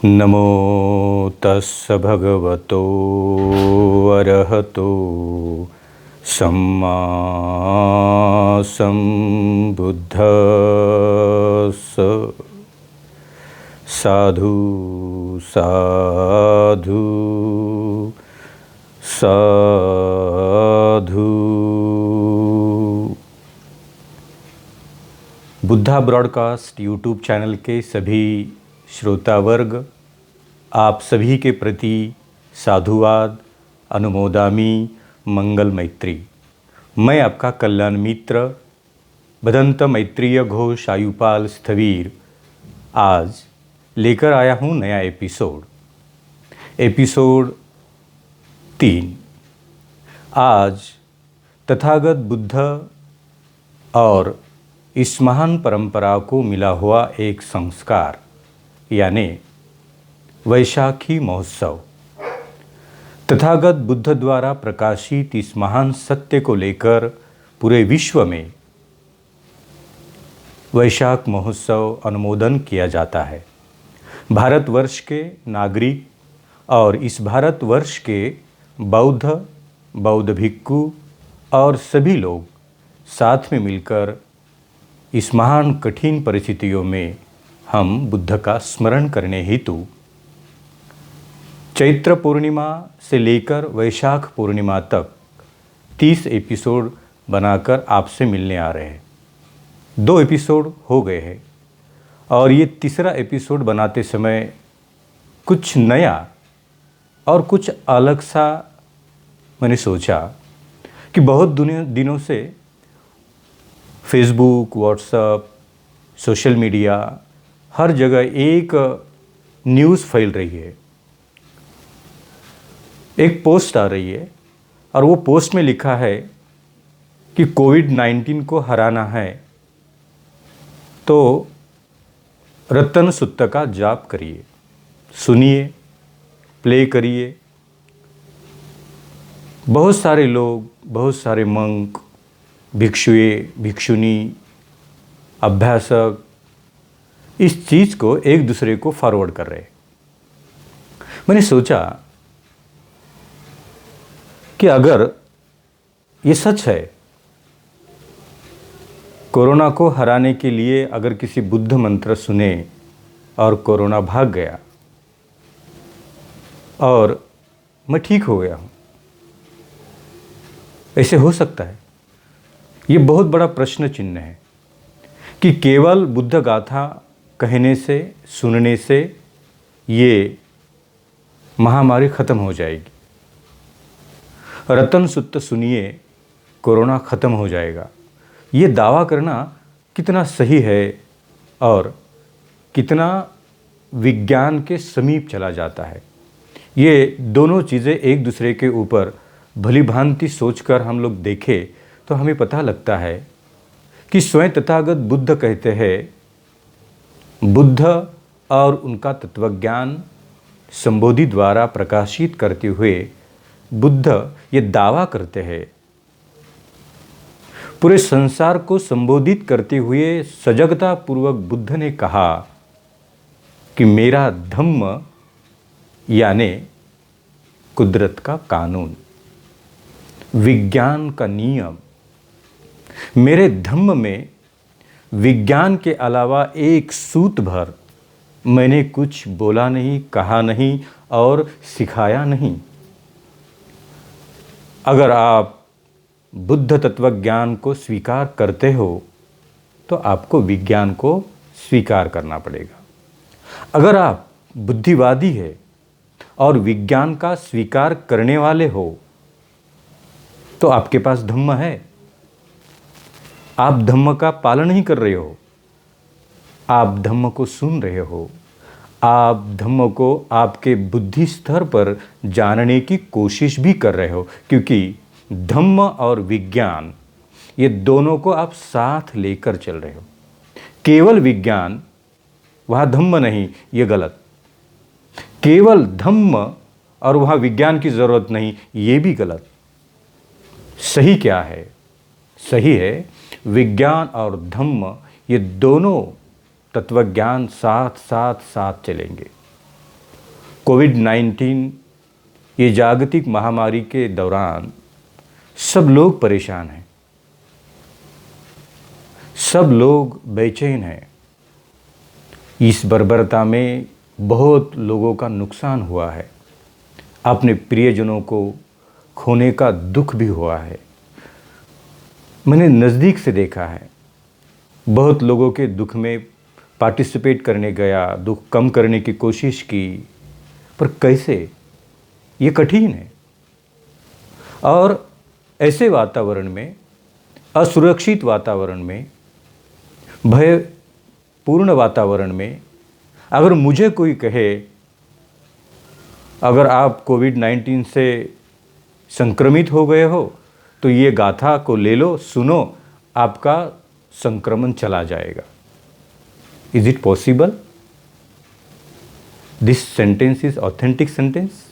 नमो तस्स भगवतो अरहतो सम्मा सम्बुद्धस्स। साधु साधु साधु। Buddha broadcast YouTube channel के सभी श्रोता वर्ग, आप सभी के प्रति साधुवाद, अनुमोदामी, मंगल मैत्री। मैं आपका कल्याण मित्र भदंत मैत्रीय घोष आयुपाल स्थवीर आज लेकर आया हूँ नया एपिसोड 3। आज तथागत बुद्ध और इस महान परंपरा को मिला हुआ एक संस्कार यानी वैशाखी महोत्सव, तथागत बुद्ध द्वारा प्रकाशित इस महान सत्य को लेकर पूरे विश्व में वैशाख महोत्सव अनुमोदन किया जाता है। भारतवर्ष के नागरिक और इस भारतवर्ष के बौद्ध भिक्खु और सभी लोग साथ में मिलकर इस महान कठिन परिस्थितियों में हम बुद्ध का स्मरण करने हेतु चैत्र पूर्णिमा से लेकर वैशाख पूर्णिमा तक 30 एपिसोड बनाकर आपसे मिलने आ रहे हैं। 2 एपिसोड हो गए हैं और ये तीसरा एपिसोड बनाते समय कुछ नया और कुछ अलग सा मैंने सोचा कि बहुत दिनों से फेसबुक, व्हाट्सएप, सोशल मीडिया हर जगह एक न्यूज़ फैल रही है, एक पोस्ट आ रही है और वो पोस्ट में लिखा है कि कोविड-19 को हराना है तो रतन सुत्त का जाप करिए। सुनिए, प्ले करिए। बहुत सारे लोग, बहुत सारे मंक, भिक्षुनी, अभ्यासक इस चीज़ को एक दूसरे को फॉरवर्ड कर रहे। मैंने सोचा कि अगर ये सच है, कोरोना को हराने के लिए अगर किसी बुद्ध मंत्र सुने और कोरोना भाग गया और मैं ठीक हो गया हूँ, ऐसे हो सकता है? ये बहुत बड़ा प्रश्न चिन्ह है कि केवल बुद्ध गाथा कहने से, सुनने से ये महामारी ख़त्म हो जाएगी। रतन सुत्त सुनिए, कोरोना ख़त्म हो जाएगा। ये दावा करना कितना सही है और कितना विज्ञान के समीप चला जाता है। ये दोनों चीज़ें एक दूसरे के ऊपर भली भांति सोचकर हम लोग देखें तो हमें पता लगता है कि स्वयं तथागत बुद्ध कहते हैं, बुद्ध और उनका तत्वज्ञान संबोधि द्वारा प्रकाशित करते हुए बुद्ध ये दावा करते हैं, पूरे संसार को संबोधित करते हुए सजगता पूर्वक बुद्ध ने कहा कि मेरा धम्म यानी कुदरत का कानून, विज्ञान का नियम, मेरे धम्म में विज्ञान के अलावा एक सूत भर मैंने कुछ बोला नहीं, कहा नहीं और सिखाया नहीं। अगर आप बुद्ध तत्वज्ञान को स्वीकार करते हो तो आपको विज्ञान को स्वीकार करना पड़ेगा। अगर आप बुद्धिवादी है और विज्ञान का स्वीकार करने वाले हो तो आपके पास धम्म है। आप धम्म का पालन नहीं कर रहे हो, आप धम्म को सुन रहे हो, आप धम्म को आपके बुद्धि स्तर पर जानने की कोशिश भी कर रहे हो, क्योंकि धम्म और विज्ञान ये दोनों को आप साथ लेकर चल रहे हो। केवल विज्ञान वहाँ धम्म नहीं, ये गलत। केवल धम्म और वहाँ विज्ञान की ज़रूरत नहीं, ये भी गलत। सही क्या है? सही है विज्ञान और धम्म ये दोनों तत्वज्ञान साथ चलेंगे। कोविड-19 ये जागतिक महामारी के दौरान सब लोग परेशान हैं, सब लोग बेचैन हैं। इस बर्बरता में बहुत लोगों का नुकसान हुआ है, अपने प्रियजनों को खोने का दुख भी हुआ है। मैंने नज़दीक से देखा है, बहुत लोगों के दुख में पार्टिसिपेट करने गया, दुख कम करने की कोशिश की, पर कैसे, ये कठिन है। और ऐसे वातावरण में, असुरक्षित वातावरण में, भयपूर्ण वातावरण में अगर मुझे कोई कहे अगर आप कोविड-19 से संक्रमित हो गए हो तो ये गाथा को ले लो, सुनो, आपका संक्रमण चला जाएगा। Is it possible? This sentence is authentic sentence?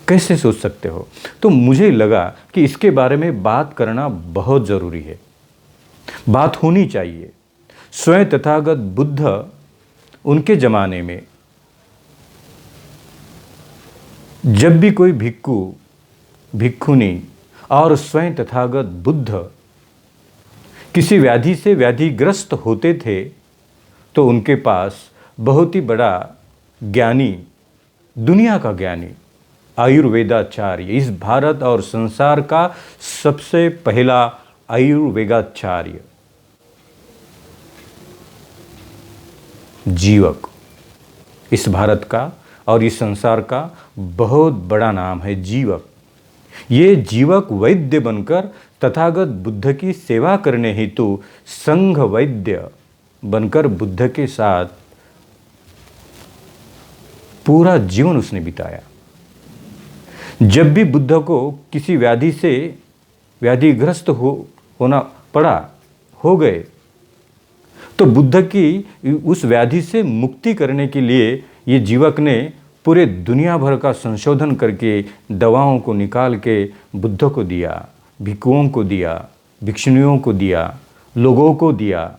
कैसे सोच सकते हो? तो मुझे लगा कि इसके बारे में बात करना बहुत ज़रूरी है, बात होनी चाहिए। स्वयं तथागत बुद्ध, उनके ज़माने में जब भी कोई भिक्खु, भिक्खुनी और स्वयं तथागत बुद्ध किसी व्याधि से व्याधिग्रस्त होते थे तो उनके पास बहुत ही बड़ा ज्ञानी, दुनिया का ज्ञानी, आयुर्वेदाचार्य, इस भारत और संसार का सबसे पहला आयुर्वेदाचार्य, जीवक, इस भारत का और इस संसार का बहुत बड़ा नाम है जीवक। ये जीवक वैद्य बनकर तथागत बुद्ध की सेवा करने हेतु संघ वैद्य बनकर बुद्ध के साथ पूरा जीवन उसने बिताया। जब भी बुद्ध को किसी व्याधि से व्याधिग्रस्त होना पड़ा, हो गए, तो बुद्ध की उस व्याधि से मुक्ति करने के लिए ये जीवक ने पूरे दुनिया भर का संशोधन करके दवाओं को निकाल के बुद्ध को दिया, भिक्षुओं को दिया, भिक्षुणियों को दिया, लोगों को दिया।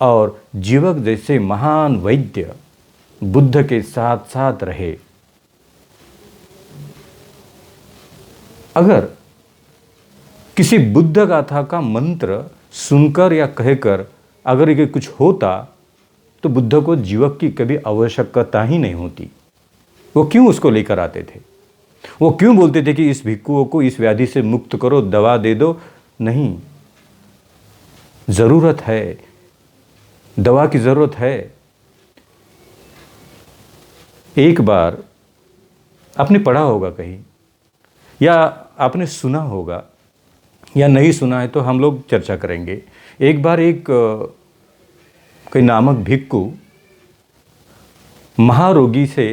और जीवक जैसे महान वैद्य बुद्ध के साथ साथ रहे। अगर किसी बुद्ध गाथा का मंत्र सुनकर या कहकर अगर ये कुछ होता तो बुद्ध को जीवक की कभी आवश्यकता ही नहीं होती। वो क्यों उसको लेकर आते थे? वो क्यों बोलते थे कि इस भिक्षुओं को इस व्याधि से मुक्त करो, दवा दे दो? नहीं, ज़रूरत है, दवा की ज़रूरत है। एक बार आपने पढ़ा होगा कहीं, या आपने सुना होगा, या नहीं सुना है तो हम लोग चर्चा करेंगे। एक बार एक कोई नामक भिक्षु महारोगी से,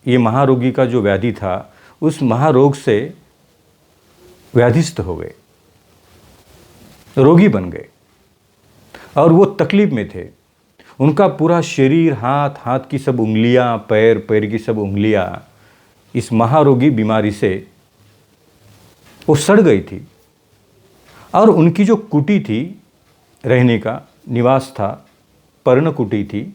ये महारोगी का जो व्याधि था, उस महारोग से व्याधिस्थ हो गए, रोगी बन गए और वो तकलीफ में थे। उनका पूरा शरीर, हाथ, हाथ की सब उंगलियां, पैर, पैर की सब उंगलियां इस महारोगी बीमारी से वो सड़ गई थी। और उनकी जो कुटी थी, रहने का निवास था, पर्णकुटी थी।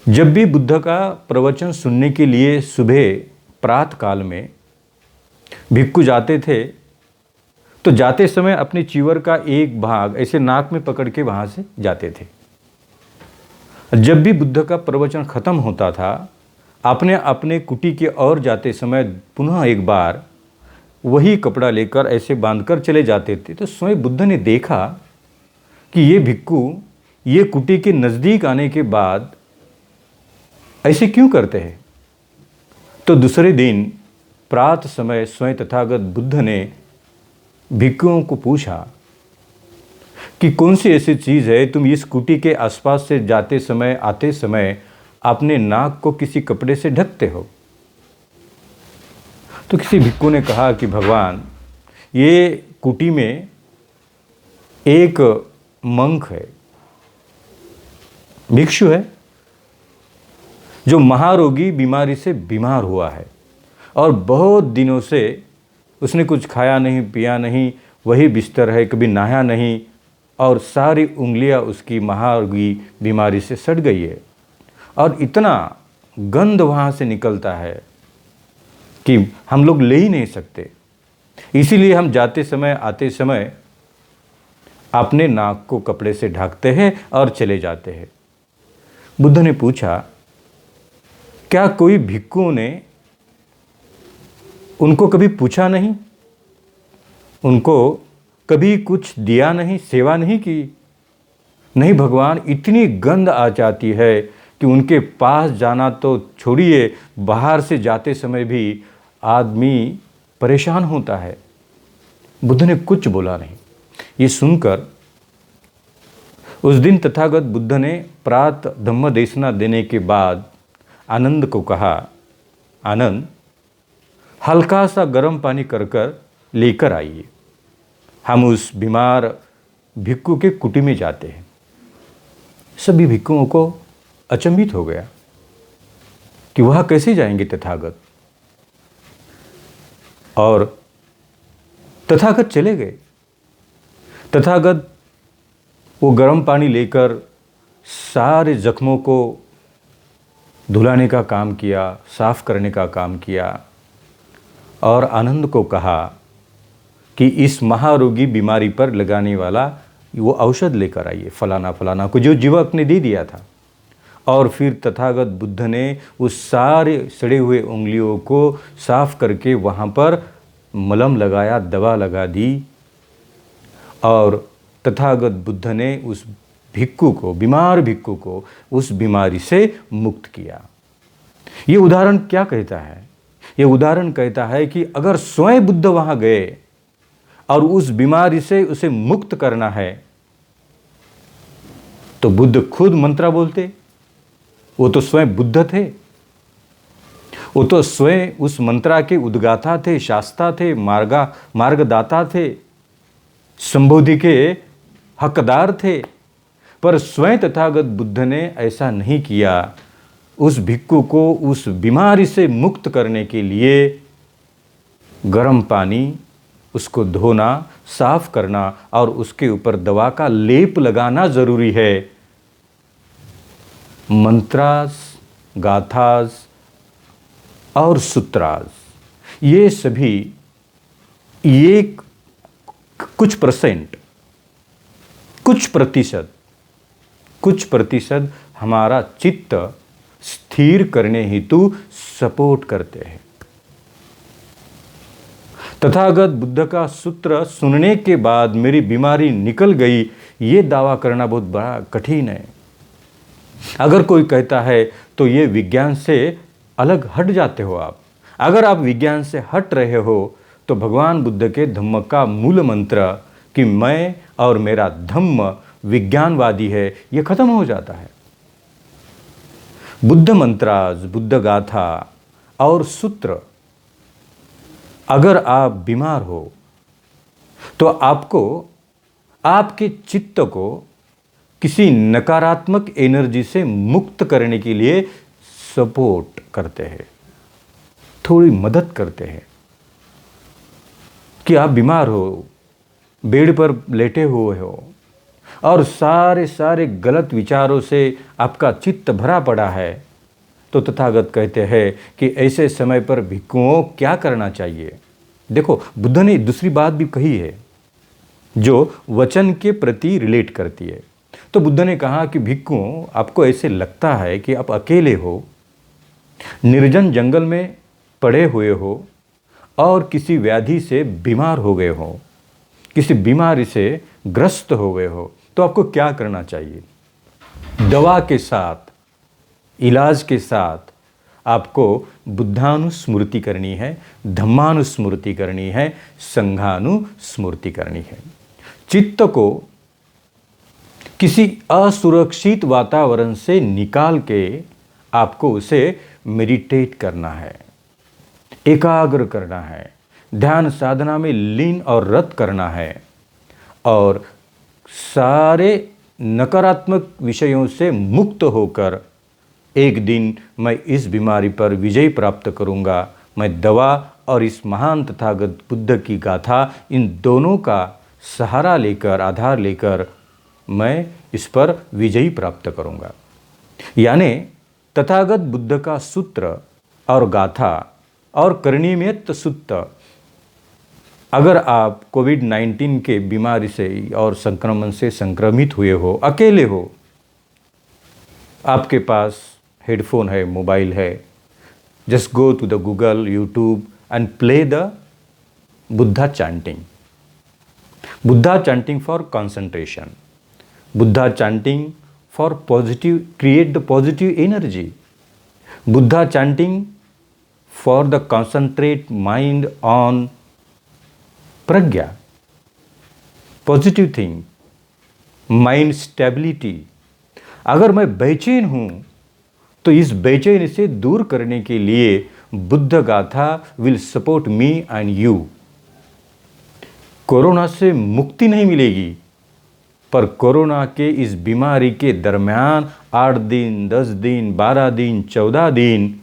जब भी बुद्ध का प्रवचन सुनने के लिए सुबह प्रातः काल में भिक्षु जाते थे तो जाते समय अपने चीवर का एक भाग ऐसे नाक में पकड़ के वहाँ से जाते थे। जब भी बुद्ध का प्रवचन खत्म होता था, अपने अपने कुटी की ओर जाते समय पुनः एक बार वही कपड़ा लेकर ऐसे बांधकर चले जाते थे। तो स्वयं बुद्ध ने देखा कि ये भिक्षु ये कुटी के नज़दीक आने के बाद ऐसे क्यों करते हैं। तो दूसरे दिन प्रातः समय स्वयं तथागत बुद्ध ने भिक्षुओं को पूछा कि कौन सी ऐसी चीज़ है तुम इस कुटी के आसपास से जाते समय, आते समय अपने नाक को किसी कपड़े से ढकते हो। तो किसी भिक्षु ने कहा कि भगवान, ये कुटी में एक मंक है, भिक्षु है, जो महारोगी बीमारी से बीमार हुआ है और बहुत दिनों से उसने कुछ खाया नहीं, पिया नहीं, वही बिस्तर है, कभी नहाया नहीं और सारी उंगलियां उसकी महारोगी बीमारी से सड़ गई है। और इतना गंध वहाँ से निकलता है कि हम लोग ले ही नहीं सकते। इसीलिए हम जाते समय आते समय अपने नाक को कपड़े से ढकते हैं और चले जाते हैं। बुद्ध ने पूछा, क्या कोई भिक्षुओं ने उनको कभी पूछा नहीं, उनको कभी कुछ दिया नहीं, सेवा नहीं की? नहीं भगवान, इतनी गंध आ जाती है कि उनके पास जाना तो छोड़िए, बाहर से जाते समय भी आदमी परेशान होता है। बुद्ध ने कुछ बोला नहीं। ये सुनकर उस दिन तथागत बुद्ध ने प्रातः धम्म देशना देने के बाद आनंद को कहा, आनंद, हल्का सा गर्म पानी कर लेकर आइए, हम उस बीमार भिक्षु के कुटी में जाते हैं। सभी भिक्षुओं को अचंभित हो गया कि वह कैसे जाएंगे तथागत, और तथागत चले गए। तथागत वो गर्म पानी लेकर सारे जख्मों को धुलाने का काम किया, साफ करने का काम किया, और आनंद को कहा कि इस महारोगी बीमारी पर लगाने वाला वो औषध लेकर आइए, फलाना फलाना को, जो जीवक ने दे दिया था। और फिर तथागत बुद्ध ने उस सारे सड़े हुए उंगलियों को साफ करके वहाँ पर मलम लगाया, दवा लगा दी, और तथागत बुद्ध ने उस भिक्षु को, बीमार भिक्षु को, उस बीमारी से मुक्त किया। ये उदाहरण क्या कहता है? ये उदाहरण कहता है कि अगर स्वयं बुद्ध वहाँ गए और उस बीमारी से उसे मुक्त करना है तो बुद्ध खुद मंत्र बोलते। वो तो स्वयं बुद्ध थे, वो तो स्वयं उस मंत्रा के उद्गाता थे, शास्ता थे, मार्गदाता थे, संबोधि के हकदार थे। पर स्वयं तथागत बुद्ध ने ऐसा नहीं किया। उस भिक्षु को उस बीमारी से मुक्त करने के लिए गर्म पानी, उसको धोना, साफ करना और उसके ऊपर दवा का लेप लगाना जरूरी है। मंत्रास, गाथास और सूत्रास, ये सभी ये कुछ प्रतिशत हमारा चित्त स्थिर करने हेतु सपोर्ट करते हैं। तथागत बुद्ध का सूत्र सुनने के बाद मेरी बीमारी निकल गई, ये दावा करना बहुत बड़ा कठिन है। अगर कोई कहता है तो ये विज्ञान से अलग हट जाते हो आप। अगर आप विज्ञान से हट रहे हो तो भगवान बुद्ध के धम्म का मूल मंत्र कि मैं और मेरा धम्म विज्ञानवादी है, ये खत्म हो जाता है। बुद्ध मंत्रास, बुद्ध गाथा और सूत्र, अगर आप बीमार हो तो आपको आपके चित्त को किसी नकारात्मक एनर्जी से मुक्त करने के लिए सपोर्ट करते हैं, थोड़ी मदद करते हैं। कि आप बीमार हो, बेड पर लेटे हुए हो और सारे गलत विचारों से आपका चित्त भरा पड़ा है, तो तथागत कहते हैं कि ऐसे समय पर भिक्षुओं क्या करना चाहिए। देखो, बुद्ध ने दूसरी बात भी कही है जो वचन के प्रति रिलेट करती है। तो बुद्ध ने कहा कि भिक्षुओं, आपको ऐसे लगता है कि आप अकेले हो, निर्जन जंगल में पड़े हुए हो और किसी व्याधि से बीमार हो गए हो, किसी बीमारी से ग्रस्त हो गए हो, तो आपको क्या करना चाहिए? दवा के साथ, इलाज के साथ आपको बुद्धानुस्मृति करनी है, धम्मानुस्मृति करनी है, संघानुस्मृति करनी है। चित्त को किसी असुरक्षित वातावरण से निकाल के आपको उसे मेडिटेट करना है, एकाग्र करना है, ध्यान साधना में लीन और रत करना है और सारे नकारात्मक विषयों से मुक्त होकर एक दिन मैं इस बीमारी पर विजय प्राप्त करूंगा। मैं दवा और इस महान तथागत बुद्ध की गाथा, इन दोनों का सहारा लेकर, आधार लेकर मैं इस पर विजय प्राप्त करूंगा। यानी तथागत बुद्ध का सूत्र और गाथा और करणीयमेत्त सूत्र, अगर आप कोविड-19 के बीमारी से और संक्रमण से संक्रमित हुए हो, अकेले हो, आपके पास हेडफोन है, मोबाइल है, just go to the Google, YouTube and play the Buddha chanting. Buddha chanting for concentration. Buddha chanting for positive, create the positive energy. Buddha chanting for the concentrate mind on pragya, positive thing, mind stability. अगर मैं बेचैन हूँ तो इस बेचैनी से दूर करने के लिए बुद्ध गाथा will support me and you. Corona से मुक्ति नहीं मिलेगी, पर कोरोना के इस बीमारी के दरमियान 8 दिन, 10 दिन, 12 दिन, 14 दिन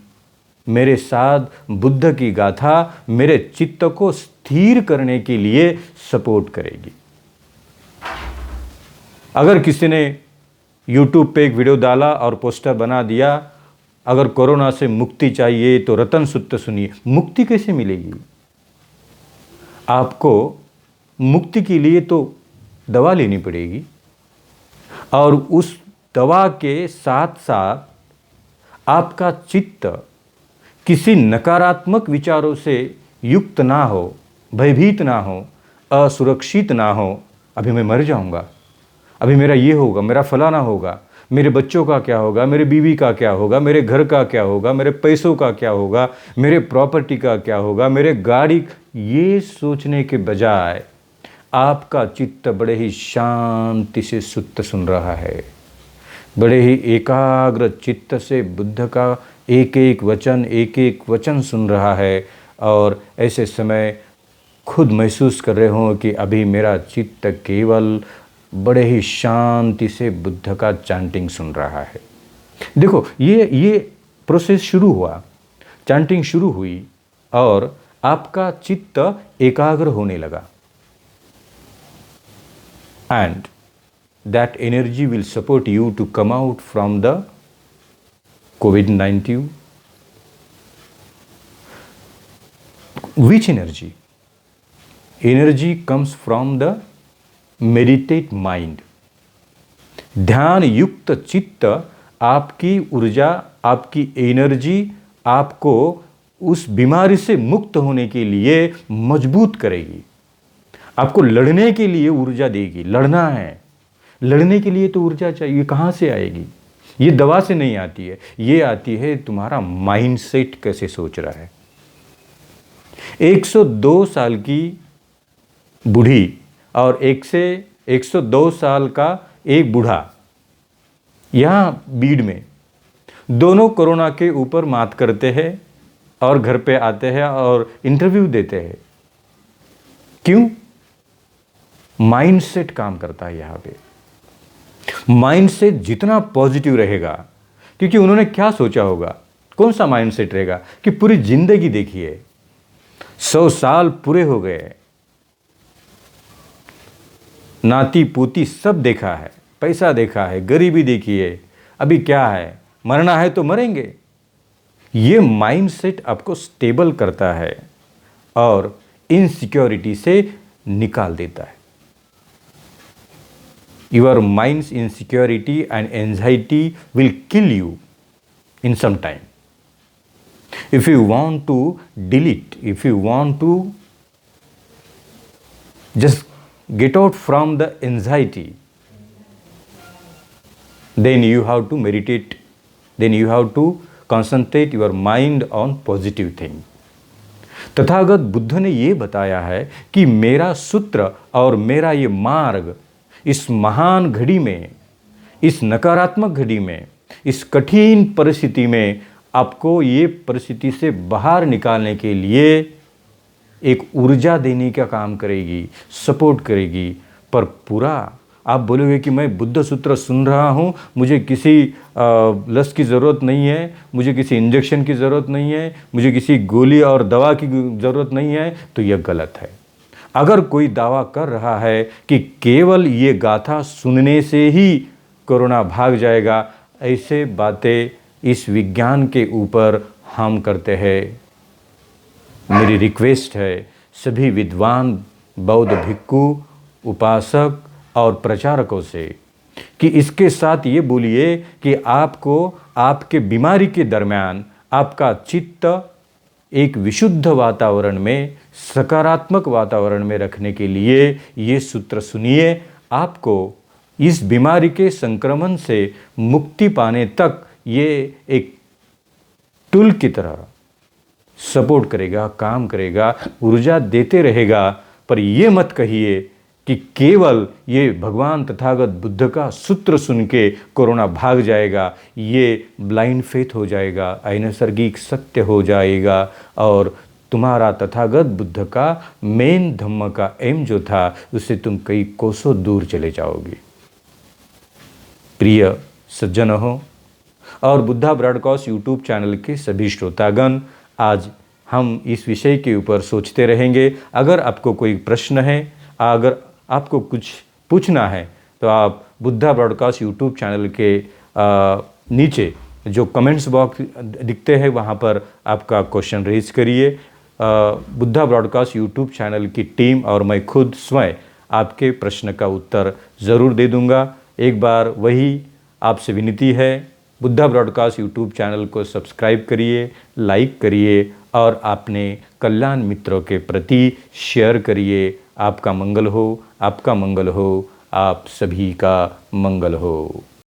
मेरे साथ बुद्ध की गाथा मेरे चित्त को स्थिर करने के लिए सपोर्ट करेगी. अगर किसी ने YouTube पे एक वीडियो डाला और पोस्टर बना दिया, अगर कोरोना से मुक्ति चाहिए तो रतन सूत्र सुनिए. मुक्ति कैसे मिलेगी? आपको मुक्ति के लिए तो दवा लेनी पड़ेगी, और उस दवा के साथ साथ आपका चित्त किसी नकारात्मक विचारों से युक्त ना हो, भयभीत ना हो, असुरक्षित ना हो. अभी मैं मर जाऊंगा, अभी मेरा ये होगा, मेरा फलाना होगा, मेरे बच्चों का क्या होगा, मेरे बीवी का क्या होगा, मेरे घर का क्या होगा, मेरे पैसों का क्या होगा, मेरे प्रॉपर्टी का क्या होगा, मेरे गाड़ी, ये सोचने के बजाय आपका चित्त बड़े ही शांति से सूत्र सुन रहा है, बड़े ही एकाग्र चित्त से बुद्ध का एक एक वचन सुन रहा है, और ऐसे समय खुद महसूस कर रहे हो कि अभी मेरा चित्त केवल बड़े ही शांति से बुद्ध का चैंटिंग सुन रहा है. देखो, ये प्रोसेस शुरू हुआ, चैंटिंग शुरू हुई और आपका चित्त एकाग्र होने लगा. And that energy will support you to come out from the COVID-19. Which energy? Energy comes from the meditate mind. ध्यान युक्त चित्त आपकी ऊर्जा, आपकी एनर्जी आपको उस बीमारी से मुक्त होने के लिए मजबूत करेगी, आपको लड़ने के लिए ऊर्जा देगी. लड़ना है, लड़ने के लिए तो ऊर्जा चाहिए. कहाँ से आएगी? ये दवा से नहीं आती है, ये आती है तुम्हारा माइंडसेट कैसे सोच रहा है. 102 साल की बूढ़ी और 102 साल का एक बूढ़ा यहाँ बीड़ में, दोनों कोरोना के ऊपर मात करते हैं और घर पे आते हैं और इंटरव्यू देते हैं. क्यों? माइंडसेट काम करता है यहाँ पे. माइंडसेट जितना पॉजिटिव रहेगा, क्योंकि उन्होंने क्या सोचा होगा, कौन सा माइंडसेट रहेगा कि पूरी जिंदगी देखिए, 100 साल पूरे हो गए, नाती पोती सब देखा है, पैसा देखा है, गरीबी देखी है, अभी क्या है, मरना है तो मरेंगे. ये माइंडसेट आपको स्टेबल करता है और इनसिक्योरिटी से निकाल देता है. Your mind's insecurity and anxiety will kill you in some time. If you want to delete, if you want to just get out from the anxiety, then you have to meditate, then you have to concentrate your mind on positive thing. Tathagata Buddha ने ये बताया है कि मेरा सूत्र और मेरा ये मार्ग इस महान घड़ी में, इस नकारात्मक घड़ी में, इस कठिन परिस्थिति में आपको ये परिस्थिति से बाहर निकालने के लिए एक ऊर्जा देने का काम करेगी, सपोर्ट करेगी. पर पूरा आप बोलोगे कि मैं बुद्ध सूत्र सुन रहा हूँ, मुझे किसी लस की ज़रूरत नहीं है, मुझे किसी इंजेक्शन की ज़रूरत नहीं है, मुझे किसी गोली और दवा की ज़रूरत नहीं है, तो यह गलत है. अगर कोई दावा कर रहा है कि केवल ये गाथा सुनने से ही कोरोना भाग जाएगा, ऐसे बातें इस विज्ञान के ऊपर हम करते हैं। मेरी रिक्वेस्ट है सभी विद्वान बौद्ध भिक्खु, उपासक और प्रचारकों से कि इसके साथ ये बोलिए कि आपको आपके बीमारी के दरमियान आपका चित्त एक विशुद्ध वातावरण में, सकारात्मक वातावरण में रखने के लिए ये सूत्र सुनिए। आपको इस बीमारी के संक्रमण से मुक्ति पाने तक ये एक टूल की तरह सपोर्ट करेगा, काम करेगा, ऊर्जा देते रहेगा। पर ये मत कहिए कि केवल ये भगवान तथागत बुद्ध का सूत्र सुन के कोरोना भाग जाएगा। ये ब्लाइंड फेथ हो जाएगा, अनैसर्गिक सत्य हो जाएगा और तुम्हारा तथागत बुद्ध का मेन धम्म का एम जो था उससे तुम कई कोसों दूर चले जाओगे। प्रिय सज्जन हो और बुद्धा ब्रॉडकास्ट यूट्यूब चैनल के सभी श्रोतागण, आज हम इस विषय के ऊपर सोचते रहेंगे। अगर आपको कोई प्रश्न है, अगर आपको कुछ पूछना है तो आप बुद्धा ब्रॉडकास्ट यूट्यूब चैनल के नीचे जो कमेंट्स बॉक्स दिखते हैं वहाँ पर आपका क्वेश्चन रेज करिए। बुद्धा ब्रॉडकास्ट यूट्यूब चैनल की टीम और मैं खुद स्वयं आपके प्रश्न का उत्तर ज़रूर दे दूँगा। एक बार वही आपसे विनती है, बुद्धा ब्रॉडकास्ट यूट्यूब चैनल को सब्सक्राइब करिए, लाइक करिए और अपने कल्याण मित्रों के प्रति शेयर करिए। आपका मंगल हो, आपका मंगल हो, आप सभी का मंगल हो।